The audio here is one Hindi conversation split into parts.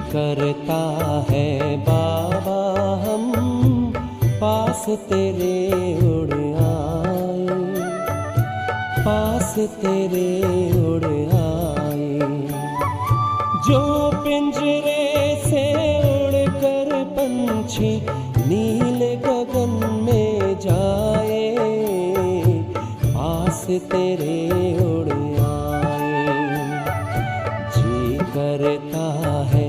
करता है बाबा हम पास तेरे उड़ आए, पास तेरे उड़ आए। जो पिंजरे से उड़कर पंछी नील गगन में जाए, पास तेरे उड़ आए। जी करता है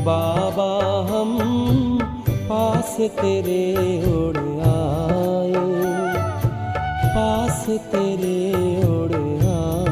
बाबा हम पास तेरे उड़ आए, पास तेरे उड़ आए।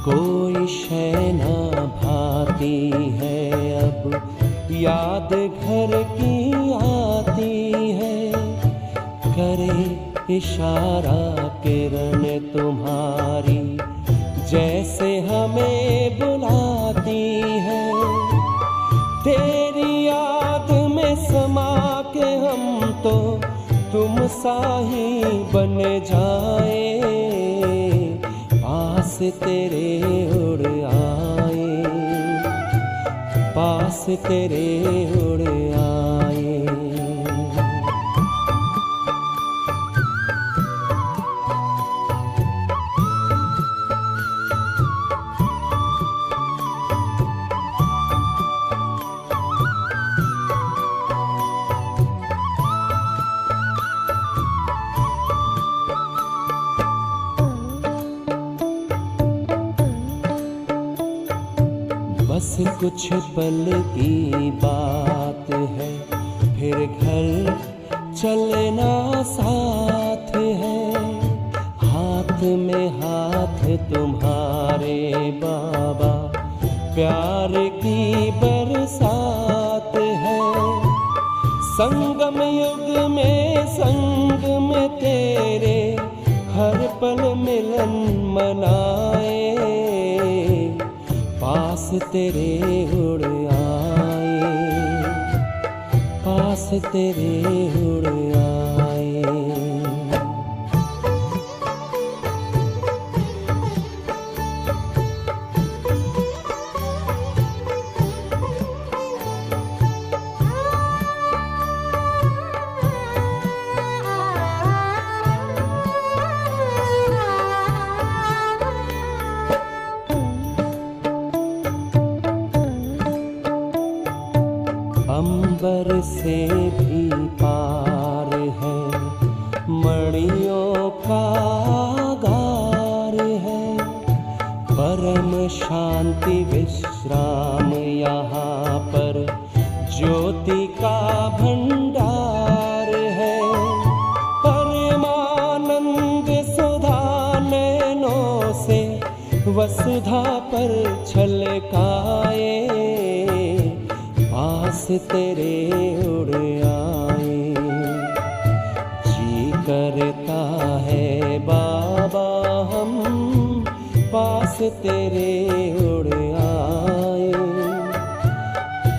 कोई शय ना भाती है अब याद घर की आती है, करे इशारा किरण तुम्हारी जैसे हमें बुलाती है। तेरी याद में समा के हम तो तुम सा ही बन जाए, पास तेरे उड़ आए, पास तेरे उड़ आए। बस कुछ पल की बात है, फिर घर चलना साथ है। हाथ में हाथ तुम्हारे बाबा, प्यार की बरसात है। संगम युग में संग में तेरे हर पल मिलन मनाए, पास तेरे उड़ आए, पास तेरे उड़ आए। अंबर से भी पार है, मणियों का गार है। परम शांति विश्राम यहाँ पर, ज्योति का भंडार है। परमानंद सुधा नैनों से वसुधा पर छलकाए, पास तेरे उड़ आए। जी करता है बाबा हम पास तेरे उड़ आए,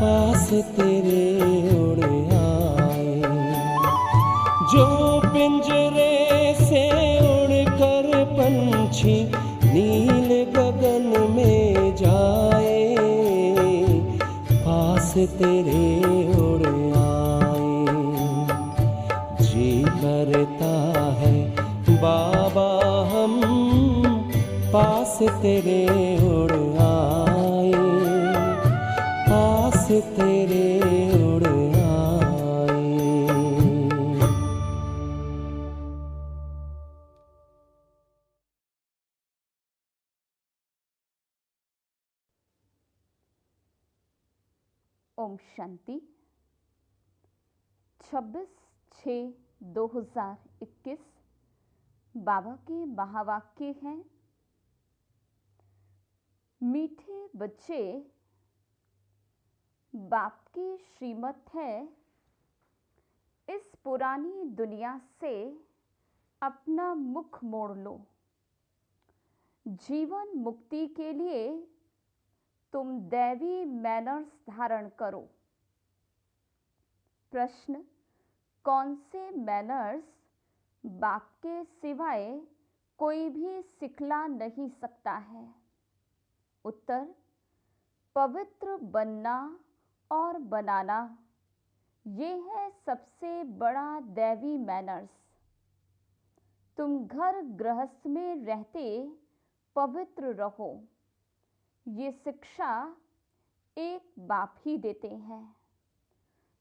पास तेरे उड़ आए। जो पिंजरे से उड़कर पंछी नील गगन में जाए, पास तेरे उड़ आए। जी करता है बाबा हम पास तेरे उड़ आए, पास तेरे उड़ आए। ओम शांति। 26/6/2021 बाबा के महावाक्य हैं। मीठे बच्चे, बाप की श्रीमत है, इस पुरानी दुनिया से अपना मुख मोड़ लो। जीवन मुक्ति के लिए तुम दैवी मैनर्स धारण करो। प्रश्न: कौन से मैनर्स बाप के सिवाय कोई भी सिखला नहीं सकता है? उत्तर: पवित्र बनना और बनाना, ये है सबसे बड़ा दैवी मैनर्स। तुम घर गृहस्थ में रहते पवित्र रहो, ये शिक्षा एक बाप ही देते हैं,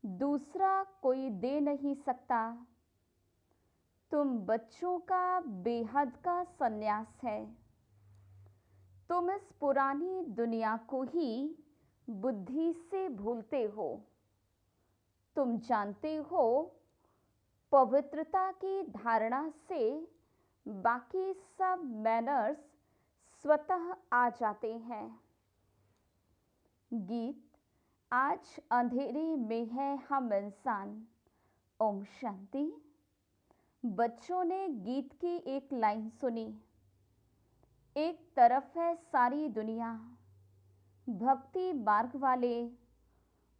दूसरा कोई दे नहीं सकता। तुम बच्चों का बेहद का संन्यास है। तुम इस पुरानी दुनिया को ही बुद्धि से भूलते हो। तुम जानते हो पवित्रता की धारणा से बाकी सब मैनर्स स्वतः आ जाते हैं। गीत: आज अंधेरे में है हम इंसान। ओम शांति। बच्चों ने गीत की एक लाइन सुनी। एक तरफ है सारी दुनिया, भक्ति मार्ग वाले,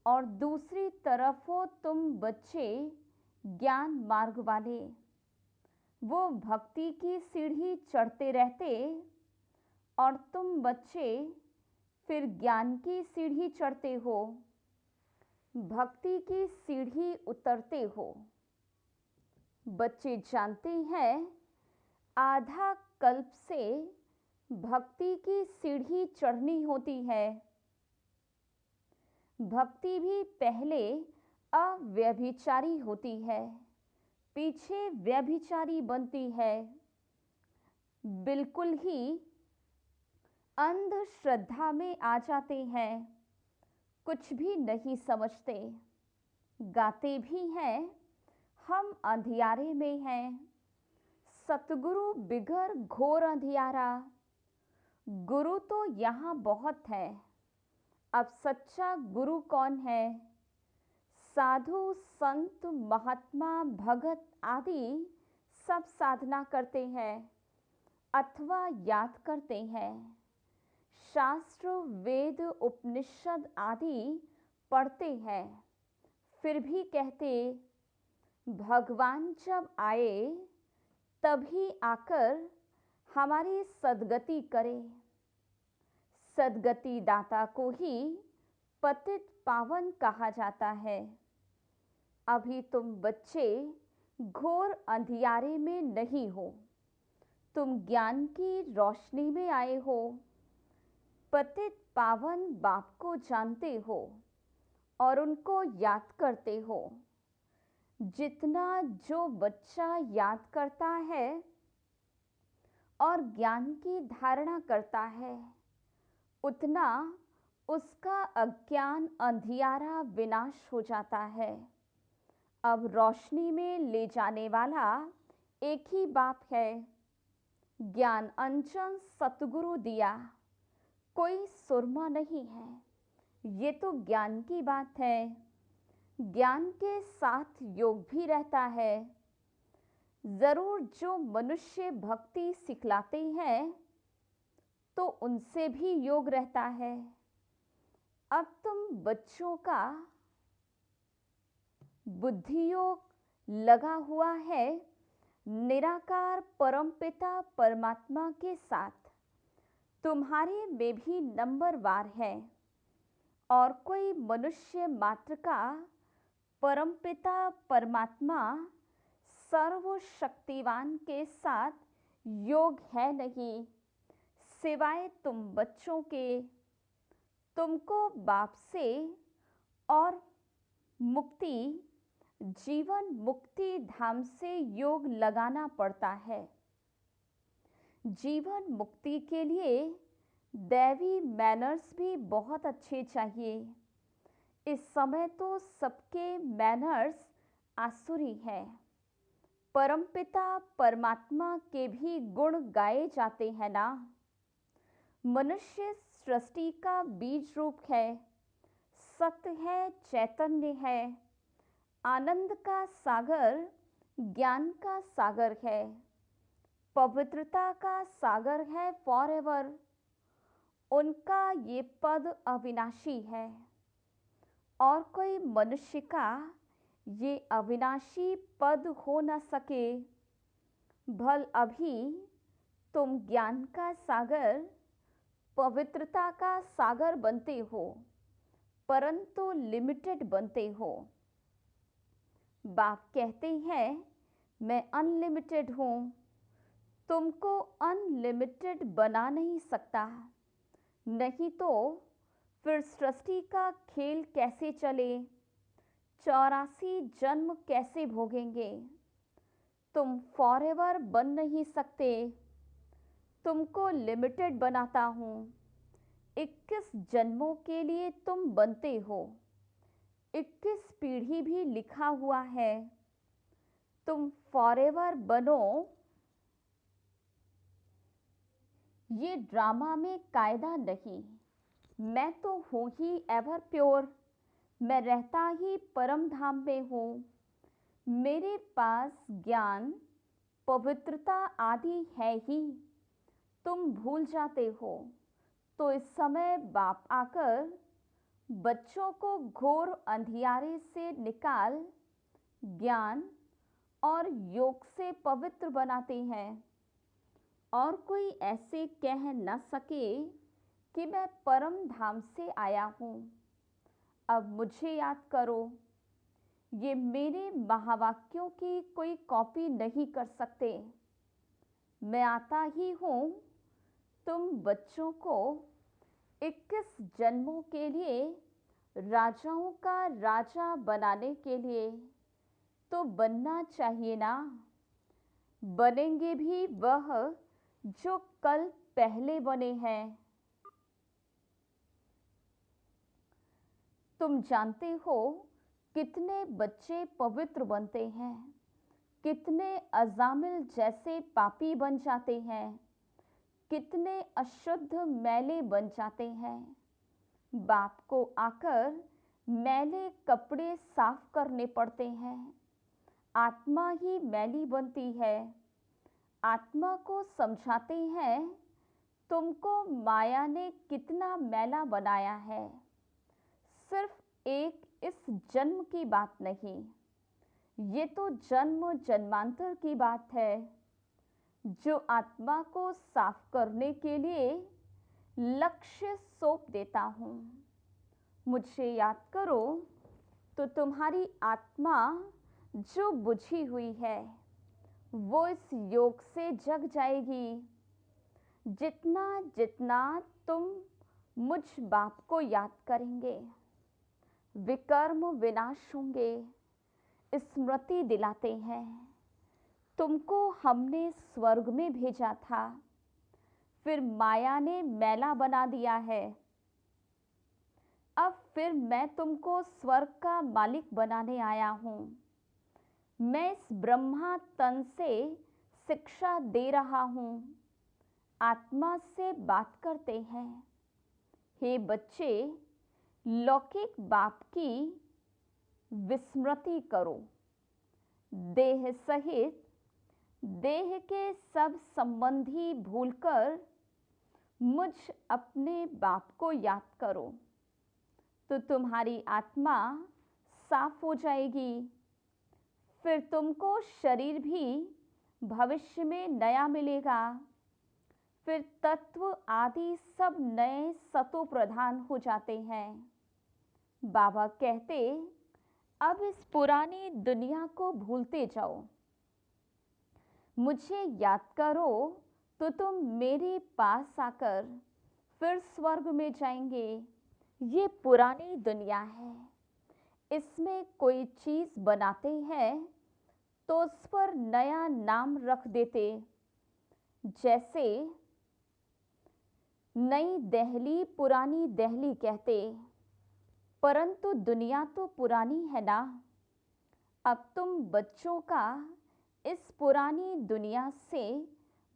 और दूसरी तरफ हो तुम बच्चे, ज्ञान मार्ग वाले। वो भक्ति की सीढ़ी चढ़ते रहते और तुम बच्चे फिर ज्ञान की सीढ़ी चढ़ते हो, भक्ति की सीढ़ी उतरते हो। बच्चे जानते हैं आधा कल्प से भक्ति की सीढ़ी चढ़नी होती है। भक्ति भी पहले अव्यभिचारी होती है, पीछे व्यभिचारी बनती है। बिल्कुल ही अंधश्रद्धा में आ जाते हैं, कुछ भी नहीं समझते। गाते भी हैं हम अंधियारे में हैं, सतगुरु बिगर घोर अंधियारा। गुरु तो यहाँ बहुत है, अब सच्चा गुरु कौन है? साधु संत महात्मा भगत आदि सब साधना करते हैं अथवा याद करते हैं, शास्त्र वेद उपनिषद आदि पढ़ते हैं, फिर भी कहते भगवान जब आए तभी आकर हमारी सद्गति करे। सद्गति दाता को ही पतित पावन कहा जाता है। अभी तुम बच्चे घोर अंधियारे में नहीं हो, तुम ज्ञान की रोशनी में आए हो। पतित पावन बाप को जानते हो और उनको याद करते हो। जितना जो बच्चा याद करता है और ज्ञान की धारणा करता है, उतना उसका अज्ञान अंधियारा विनाश हो जाता है। अब रोशनी में ले जाने वाला एक ही बाप है। ज्ञान अंजन सतगुरु दिया, कोई सुरमा नहीं है। ये तो ज्ञान की बात है। ज्ञान के साथ योग भी रहता है। जरूर जो मनुष्य भक्ति सिखलाते हैं तो उनसे भी योग रहता है। अब तुम बच्चों का बुद्धि योग लगा हुआ है निराकार परमपिता परमात्मा के साथ। तुम्हारे में भी नंबरवार है और कोई मनुष्य मात्र का परमपिता परमात्मा सर्वशक्तिवान के साथ योग है नहीं, सिवाय तुम बच्चों के। तुमको बाप से और मुक्ति जीवन मुक्ति धाम से योग लगाना पड़ता है। जीवन मुक्ति के लिए दैवी मैनर्स भी बहुत अच्छे चाहिए। इस समय तो सबके मैनर्स आसुरी हैं। परमपिता परमात्मा के भी गुण गाए जाते हैं ना। मनुष्य सृष्टि का बीज रूप है, सत्य है, चैतन्य है, आनंद का सागर, ज्ञान का सागर है, पवित्रता का सागर है फॉरएवर। उनका ये पद अविनाशी है और कोई मनुष्य का ये अविनाशी पद हो न सके। भल अभी तुम ज्ञान का सागर, पवित्रता का सागर बनते हो, परंतु लिमिटेड बनते हो। बाप कहते हैं मैं अनलिमिटेड हूँ, तुमको अनलिमिटेड बना नहीं सकता, नहीं तो फिर सृष्टि का खेल कैसे चले, 84 जन्म कैसे भोगेंगे। तुम फॉरएवर बन नहीं सकते, तुमको लिमिटेड बनाता हूँ। 21 जन्मों के लिए तुम बनते हो, 21 पीढ़ी भी लिखा हुआ है। तुम फॉरएवर बनो। ये ड्रामा में कायदा नहीं। मैं तो हूँ ही एवर प्योर, मैं रहता ही परम धाम में हूँ। मेरे पास ज्ञान, पवित्रता आदि है ही। तुम भूल जाते हो तो इस समय बाप आकर बच्चों को घोर अंधियारे से निकाल ज्ञान और योग से पवित्र बनाते हैं। और कोई ऐसे कह न सके कि मैं परम धाम से आया हूँ। अब मुझे याद करो, ये मेरे महावाक्यों की कोई कॉपी नहीं कर सकते। मैं आता ही हूँ तुम बच्चों को 21 जन्मों के लिए राजाओं का राजा बनाने के लिए। तो बनना चाहिए ना। बनेंगे भी वह जो कल पहले बने हैं। तुम जानते हो कितने बच्चे पवित्र बनते हैं, कितने अजामिल जैसे पापी बन जाते हैं, कितने अशुद्ध मैले बन जाते हैं। बाप को आकर मैले कपड़े साफ करने पड़ते हैं। आत्मा ही मैली बनती है। आत्मा को समझाते हैं तुमको माया ने कितना मैला बनाया है। सिर्फ एक इस जन्म की बात नहीं, ये तो जन्म जन्मांतर की बात है। जो आत्मा को साफ करने के लिए लक्ष्य सौंप देता हूँ। मुझे याद करो तो तुम्हारी आत्मा जो बुझी हुई है वो इस योग से जग जाएगी। जितना जितना तुम मुझ बाप को याद करेंगे, विकर्म विनाश होंगे। स्मृति दिलाते हैं तुमको हमने स्वर्ग में भेजा था, फिर माया ने मैला बना दिया है। अब फिर मैं तुमको स्वर्ग का मालिक बनाने आया हूँ। मैं इस ब्रह्मा तन से शिक्षा दे रहा हूँ। आत्मा से बात करते हैं, हे बच्चे, लौकिक बाप की विस्मृति करो। देह सहित देह के सब संबंधी भूलकर मुझ अपने बाप को याद करो, तो तुम्हारी आत्मा साफ हो जाएगी। फिर तुमको शरीर भी भविष्य में नया मिलेगा। फिर तत्व आदि सब नए सतो प्रधान हो जाते हैं। बाबा कहते अब इस पुरानी दुनिया को भूलते जाओ, मुझे याद करो तो तुम मेरे पास आकर फिर स्वर्ग में जाएंगे। ये पुरानी दुनिया है, इसमें कोई चीज बनाते हैं तो उस पर नया नाम रख देते। जैसे नई दिल्ली पुरानी दिल्ली कहते, परंतु दुनिया तो पुरानी है ना। अब तुम बच्चों का इस पुरानी दुनिया से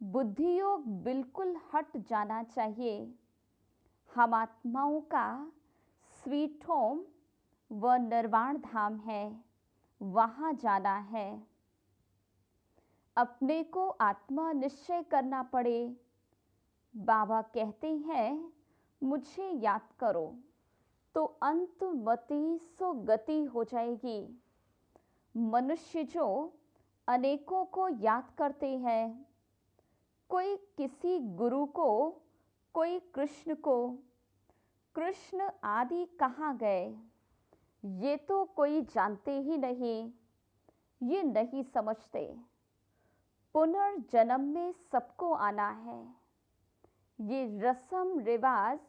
बुद्धियोग बिल्कुल हट जाना चाहिए। हम आत्माओं का स्वीट होम व निर्वाण धाम है, वहाँ जाना है। अपने को आत्मा निश्चय करना पड़े। बाबा कहते हैं मुझे याद करो, तो अंतमति सो गति हो जाएगी। मनुष्य जो अनेकों को याद करते हैं, कोई किसी गुरु को, कोई कृष्ण को, कृष्ण आदि कहाँ गए ये तो कोई जानते ही नहीं, ये नहीं समझते। पुनर्जन्म में सबको आना है। ये रस्म रिवाज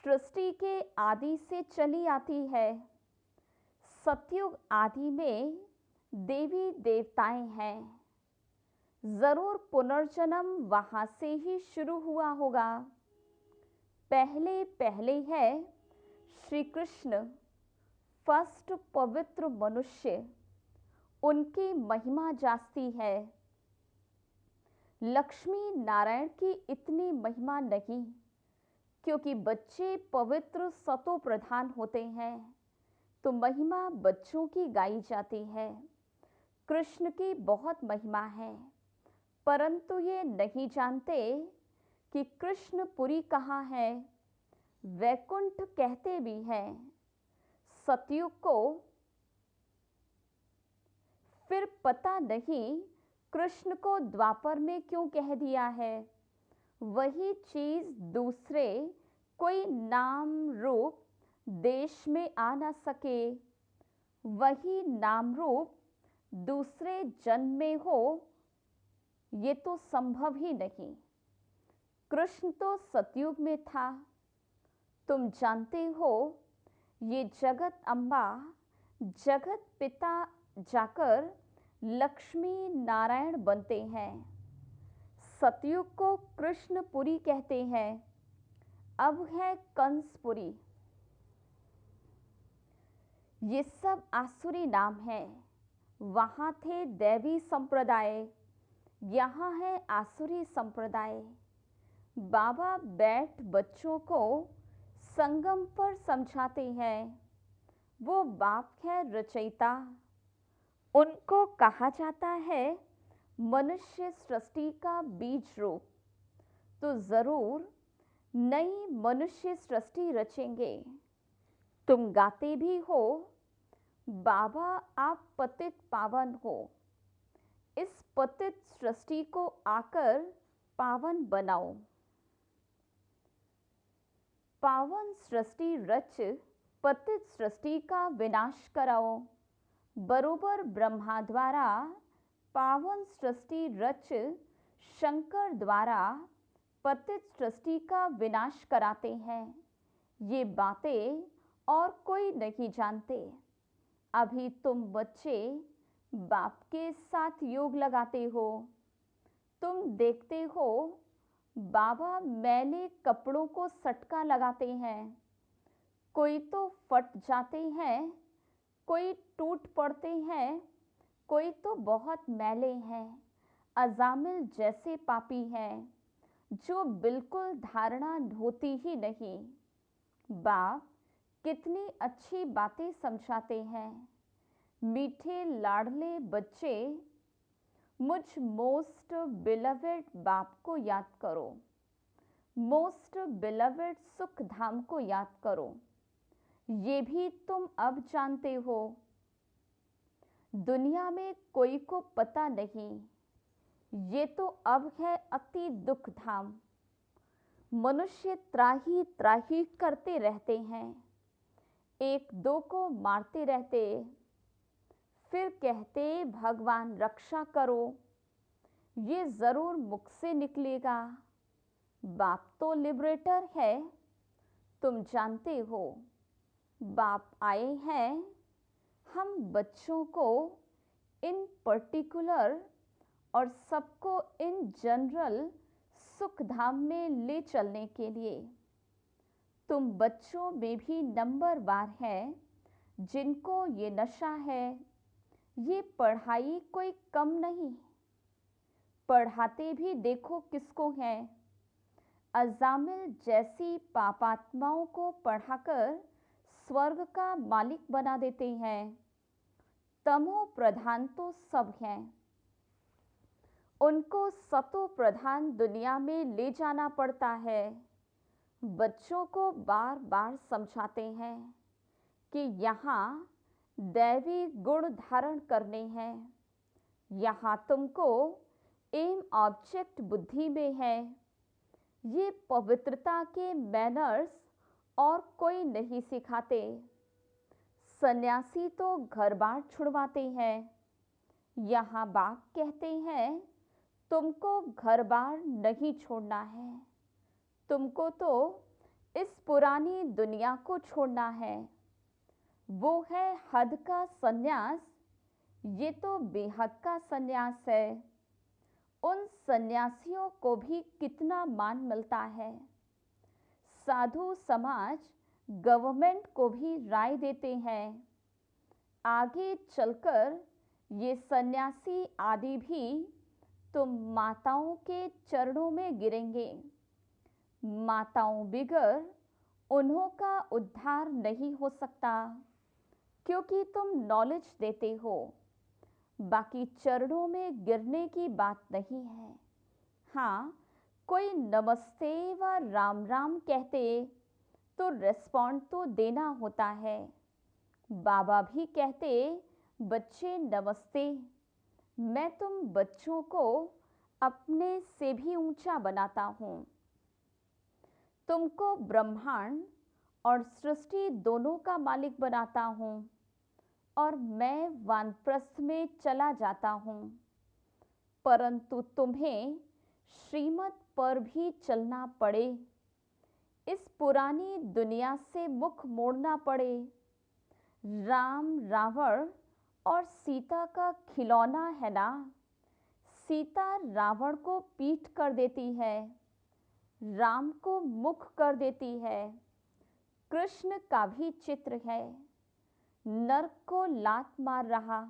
सृष्टि के आदि से चली आती है। सतयुग आदि में देवी देवताएं हैं, जरूर पुनर्जन्म वहां से ही शुरू हुआ होगा। पहले पहले है श्री कृष्ण, फर्स्ट पवित्र मनुष्य, उनकी महिमा जास्ती है। लक्ष्मी नारायण की इतनी महिमा नहीं, क्योंकि बच्चे पवित्र सतो प्रधान होते हैं, तो महिमा बच्चों की गाई जाती है। कृष्ण की बहुत महिमा है, परंतु ये नहीं जानते कि कृष्णपुरी कहाँ है। वैकुंठ कहते भी हैं सतयुग को, फिर पता नहीं कृष्ण को द्वापर में क्यों कह दिया है। वही चीज दूसरे कोई नाम रूप देश में आ ना सके, वही नाम रूप दूसरे जन्म में हो, ये तो संभव ही नहीं। कृष्ण तो सतयुग में था। तुम जानते हो ये जगत अम्बा, जगत पिता जाकर लक्ष्मी नारायण बनते हैं। सतयुग को कृष्णपुरी कहते हैं, अब है कंसपुरी। ये सब आसुरी नाम है। वहाँ थे दैवी संप्रदाय, यहाँ है आसुरी संप्रदाय। बाबा बैठ बच्चों को संगम पर समझाते हैं। वो बाप है रचयिता। उनको कहा जाता है मनुष्य सृष्टि का बीज रूप। तो जरूर नई मनुष्य सृष्टि रचेंगे। तुम गाते भी हो, बाबा आप पतित पावन हो, इस पतित सृष्टि को आकर पावन बनाओ। पावन सृष्टि रच पतित सृष्टि का विनाश कराओ। बरोबर ब्रह्मा द्वारा पावन सृष्टि रच शंकर द्वारा पतित सृष्टि का विनाश कराते हैं। ये बातें और कोई नहीं जानते। अभी तुम बच्चे बाप के साथ योग लगाते हो। तुम देखते हो बाबा मैले कपड़ों को सटका लगाते हैं। कोई तो फट जाते हैं, कोई टूट पड़ते हैं, कोई तो बहुत मैले हैं, अजामिल जैसे पापी हैं, जो बिल्कुल धारणा होती ही नहीं। बाप कितनी अच्छी बातें समझाते हैं। मीठे लाडले बच्चे, मुझ मोस्ट बिलवेड बाप को याद करो, मोस्ट बिलवेड सुख धाम को याद करो। ये भी तुम अब जानते हो। दुनिया में कोई को पता नहीं, ये तो अब है अति दुख धाम। मनुष्य त्राही त्राही करते रहते हैं, एक दो को मारते रहते, फिर कहते भगवान रक्षा करो। ये जरूर मुख से निकलेगा। बाप तो लिबरेटर है, तुम जानते हो। बाप आए हैं हम बच्चों को इन पर्टिकुलर और सबको इन जनरल सुख धाम में ले चलने के लिए। तुम बच्चों में भी नंबरवार है जिनको ये नशा है। ये पढ़ाई कोई कम नहीं, पढ़ाते भी देखो किसको है। अजामिल जैसी पापात्माओं को पढ़ाकर स्वर्ग का मालिक बना देते हैं। तमो प्रधान तो सब हैं, उनको सतो प्रधान दुनिया में ले जाना पड़ता है। बच्चों को बार बार समझाते हैं कि यहाँ दैवी गुण धारण करने हैं। यहाँ तुमको एम ऑब्जेक्ट बुद्धि में है। ये पवित्रता के मैनर्स और कोई नहीं सिखाते। सन्यासी तो घर बार छुड़वाते हैं। यहाँ बाप कहते हैं तुमको घर बार नहीं छोड़ना है, तुमको तो इस पुरानी दुनिया को छोड़ना है। वो है हद का सन्यास, ये तो बेहद का सन्यास है। उन सन्यासियों को भी कितना मान मिलता है। साधु समाज गवर्नमेंट को भी राय देते हैं। आगे चलकर ये सन्यासी आदि भी तुम माताओं के चरणों में गिरेंगे। माताओं बिगर उन्हों का उद्धार नहीं हो सकता, क्योंकि तुम नॉलेज देते हो। बाकी चरणों में गिरने की बात नहीं है। हाँ, कोई नमस्ते व राम राम कहते तो रिस्पॉन्ड तो देना होता है। बाबा भी कहते बच्चे नमस्ते। मैं तुम बच्चों को अपने से भी ऊंचा बनाता हूँ। तुमको ब्रह्मांड और सृष्टि दोनों का मालिक बनाता हूँ और मैं वानप्रस्थ में चला जाता हूँ। परंतु तुम्हें श्रीमत पर भी चलना पड़े, इस पुरानी दुनिया से मुख मोड़ना पड़े। राम रावण और सीता का खिलौना है ना। सीता रावण को पीठ कर देती है, राम को मुख कर देती है। कृष्ण का भी चित्र है, नरक को लात मार रहा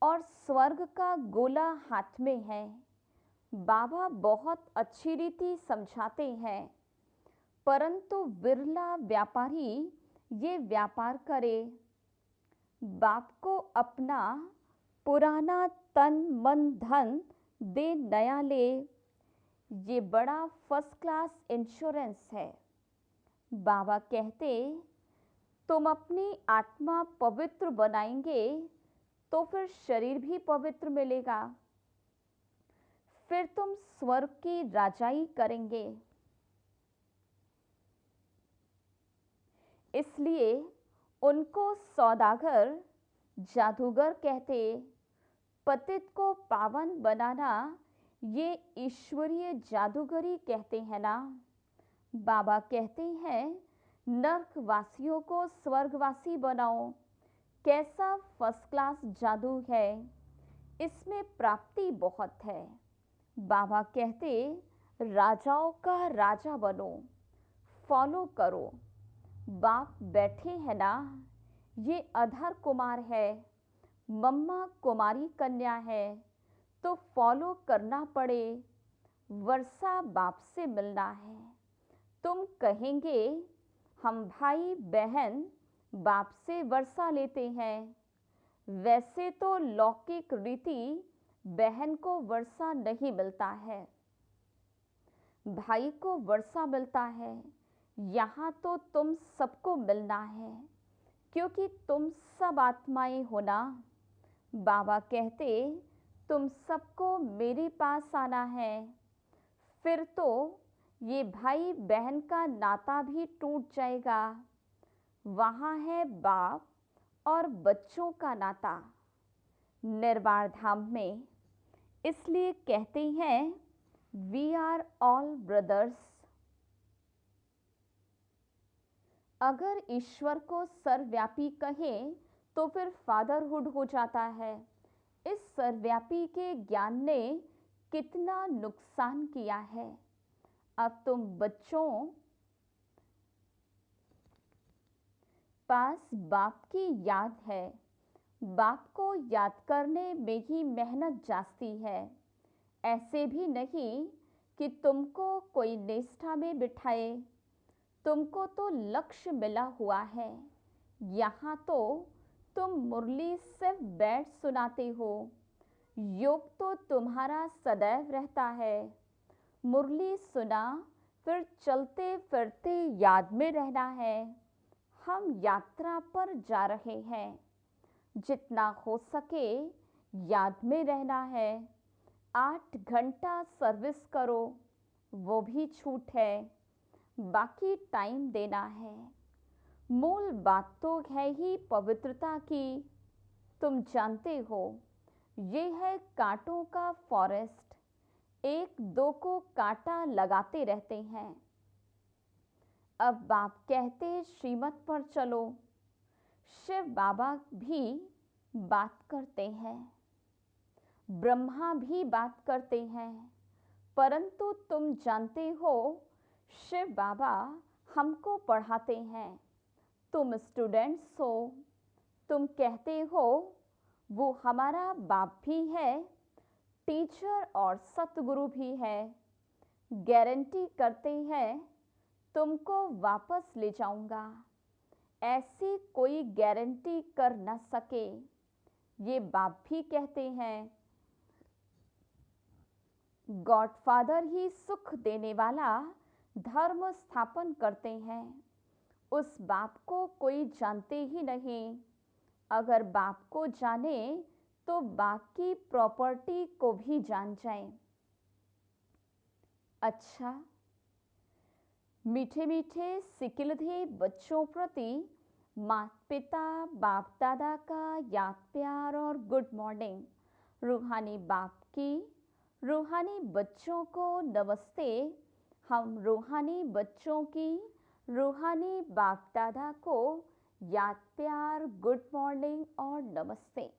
और स्वर्ग का गोला हाथ में है। बाबा बहुत अच्छी रीति समझाते हैं, परंतु विरला व्यापारी ये व्यापार करे। बाप को अपना पुराना तन मन धन दे नया ले, ये बड़ा फर्स्ट क्लास इंश्योरेंस है। बाबा कहते तुम अपनी आत्मा पवित्र बनाएंगे तो फिर शरीर भी पवित्र मिलेगा, फिर तुम स्वर्ग की राजाई करेंगे। इसलिए उनको सौदागर जादूगर कहते। पतित को पावन बनाना ये ईश्वरीय जादूगरी कहते हैं ना। बाबा कहते हैं नरकवासियों को स्वर्गवासी बनाओ। कैसा फर्स्ट क्लास जादू है, इसमें प्राप्ति बहुत है। बाबा कहते राजाओं का राजा बनो, फॉलो करो। बाप बैठे हैं ना, ये अधर कुमार है, मम्मा कुमारी कन्या है, तो फॉलो करना पड़े। वर्षा बाप से मिलना है। तुम कहेंगे हम भाई बहन बाप से वर्षा लेते हैं। वैसे तो लौकिक रीति बहन को वर्षा नहीं मिलता है, भाई को वर्षा मिलता है। यहाँ तो तुम सबको मिलना है, क्योंकि तुम सब आत्माएं हो ना। बाबा कहते तुम सबको मेरे पास आना है, फिर तो ये भाई बहन का नाता भी टूट जाएगा। वहाँ है बाप और बच्चों का नाता निर्वाण धाम में। इसलिए कहते हैं वी आर ऑल ब्रदर्स। अगर ईश्वर को सर्वव्यापी कहें तो फिर फादरहुड हो जाता है। इस सर्वव्यापी के ज्ञान ने कितना नुकसान किया है। अब तुम बच्चों पास बाप की याद है, बाप को याद करने में ही मेहनत जाती है। ऐसे भी नहीं कि तुमको कोई निष्ठा में बिठाए, तुमको तो लक्ष्य मिला हुआ है। यहाँ तो तुम मुरली सिर्फ बैठ सुनाते हो, योग तो तुम्हारा सदैव रहता है। मुरली सुना फिर चलते फिरते याद में रहना है। हम यात्रा पर जा रहे हैं, जितना हो सके याद में रहना है। 8 घंटा सर्विस करो, वो भी छूट है, बाकी टाइम देना है। मूल बात तो है ही पवित्रता की। तुम जानते हो ये है कांटों का फॉरेस्ट, एक दो को कांटा लगाते रहते हैं। अब बाप कहते श्रीमत पर चलो। शिव बाबा भी बात करते हैं, ब्रह्मा भी बात करते हैं, परंतु तुम जानते हो शिव बाबा हमको पढ़ाते हैं। तुम स्टूडेंट्स हो, तुम कहते हो वो हमारा बाप भी है, टीचर और सतगुरु भी है। गारंटी करते हैं तुमको वापस ले जाऊंगा, ऐसी कोई गारंटी कर न सके। ये बाप भी कहते हैं गॉडफादर ही सुख देने वाला धर्म स्थापन करते हैं। उस बाप को कोई जानते ही नहीं। अगर बाप को जाने तो बाकी प्रॉपर्टी को भी जान जाए। अच्छा, मीठे मीठे सिकिलधे बच्चों प्रति माता पिता बाप दादा का याद प्यार और गुड मॉर्निंग। रूहानी बाप की रूहानी बच्चों को नमस्ते। हम रूहानी बच्चों की रूहानी बाप दादा को याद प्यार गुड मॉर्निंग और नमस्ते।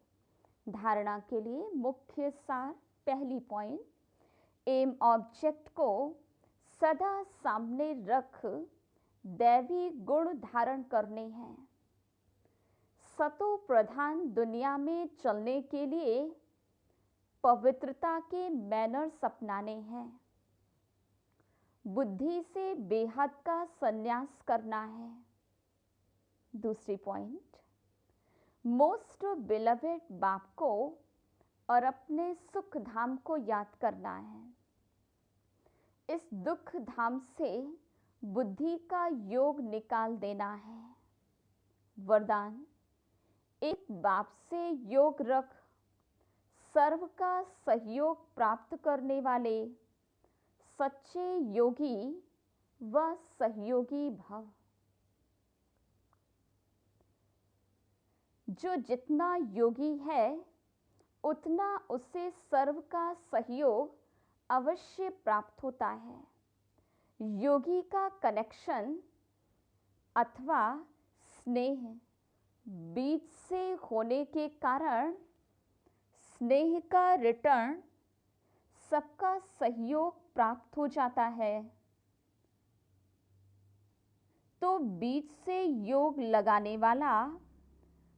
धारणा के लिए मुख्य सार। पहली पॉइंट, एम ऑब्जेक्ट को सदा सामने रख दैवी गुण धारण करने हैं। सतो प्रधान दुनिया में चलने के लिए पवित्रता के मैनर्स अपनाने हैं। बुद्धि से बेहद का संन्यास करना है। दूसरी पॉइंट, मोस्ट बिलवेड बाप को और अपने सुख धाम को याद करना है। इस दुख धाम से बुद्धि का योग निकाल देना है। वरदान, एक बाप से योग रख, सर्व का सहयोग प्राप्त करने वाले सच्चे योगी व सहयोगी भव। जो जितना योगी है उतना उसे सर्व का सहयोग अवश्य प्राप्त होता है। योगी का कनेक्शन अथवा स्नेह बीज से होने के कारण स्नेह का रिटर्न सबका सहयोग प्राप्त हो जाता है। तो बीज से योग लगाने वाला,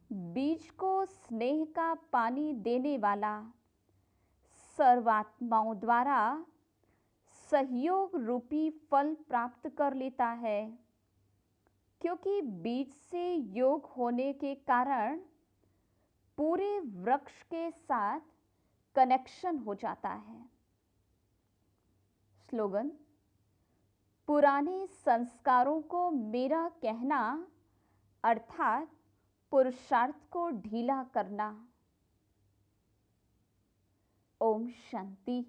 बीज को स्नेह का पानी देने वाला सर्वात्माओं द्वारा सहयोग रूपी फल प्राप्त कर लेता है, क्योंकि बीज से योग होने के कारण पूरे वृक्ष के साथ कनेक्शन हो जाता है। स्लोगन, पुराने संस्कारों को मेरा कहना अर्थात पुरुषार्थ को ढीला करना। ओम शांति।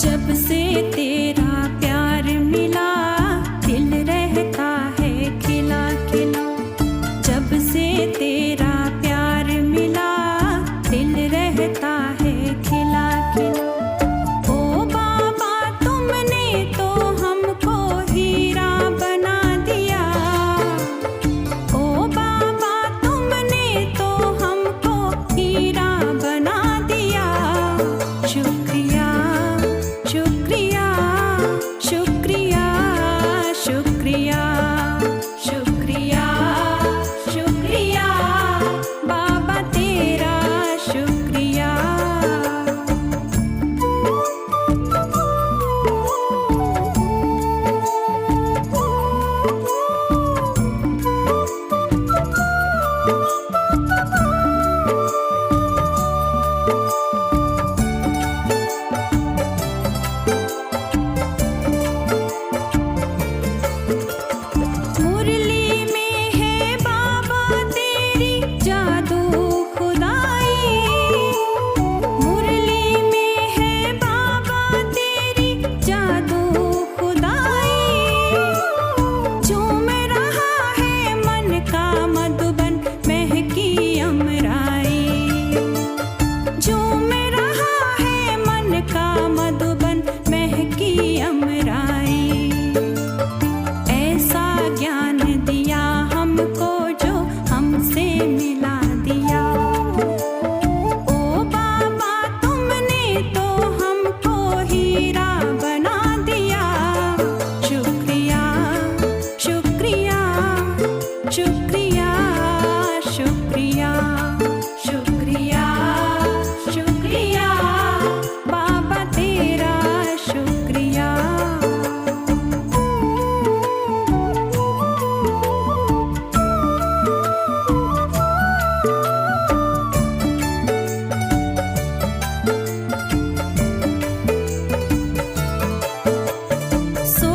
जब से तेरा प्यार मिला दिल रहता है खिला खिला। जब से तेरा प्यार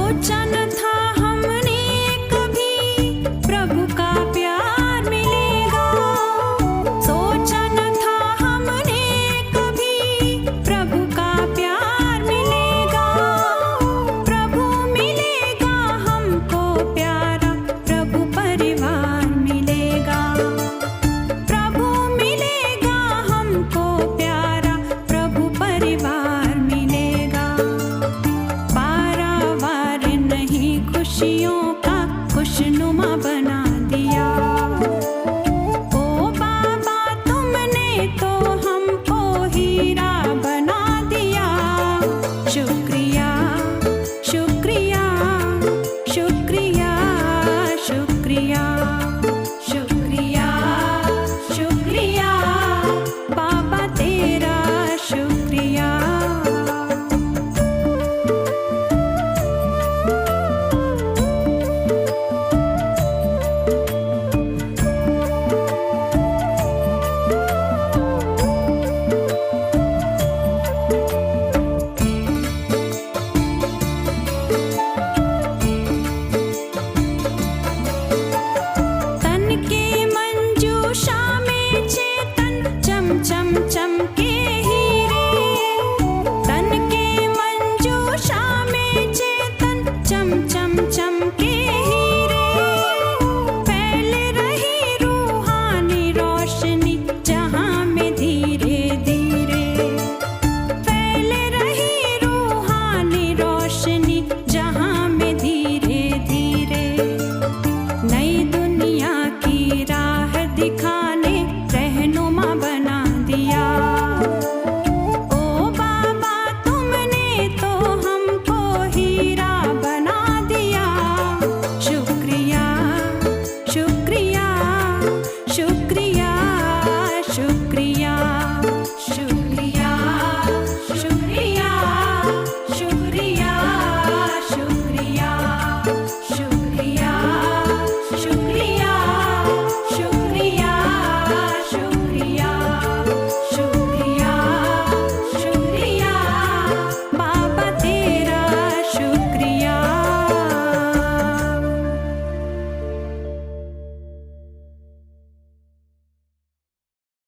सोचा न था हमने कभी प्रभु का प्यार मिलेगा, सोचा न था हमने कभी प्रभु का प्यार मिलेगा। प्रभु मिलेगा हमको प्यारा, प्रभु परिवार मिलेगा, प्रभु मिलेगा हमको प्यारा, प्रभु परिवार मिलेगा। पारावार नहीं खुशियों